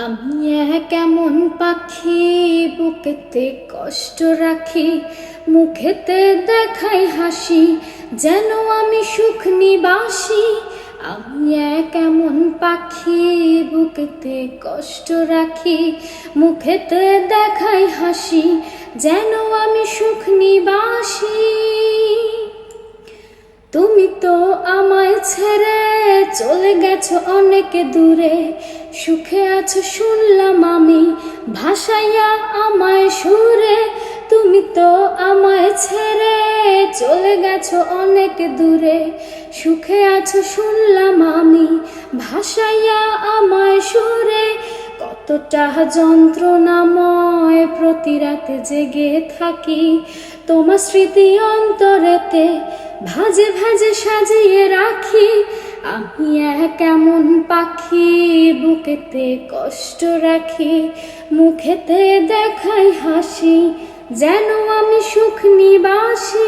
আমি কেমন পাখি, বুকেতে কষ্ট রাখি, মুখেতে দেখাই হাসি, যেন আমি সুখ নিবাসী। আমি কেমন পাখি, বুকেতে কষ্ট রাখি, মুখেতে দেখাই হাসি, যেন আমি সুখ নিবাসী। তুমি তো আমায় ছেড়ে চলে গেছো অনেক দূরে, সুখে আছো শুনলাম আমি, ভাসাইয়া আমায় সুরে। তুমি তো আমায় ছেড়ে চলে গেছো অনেক দূরে, সুখে আছো শুনলাম আমি, ভাসাইয়া আমায় সুরে। কতটা যন্ত্রণাময় প্রতি রাতে জেগে থাকি, তোমার স্মৃতি অন্তরেতে ভাজে ভাজে সাজিয়ে রাখি। আমি কেমন পাখি, বুকেতে কষ্ট রাখি, মুখেতে দেখাই হাসি, যেন আমি সুখ নিবাসী।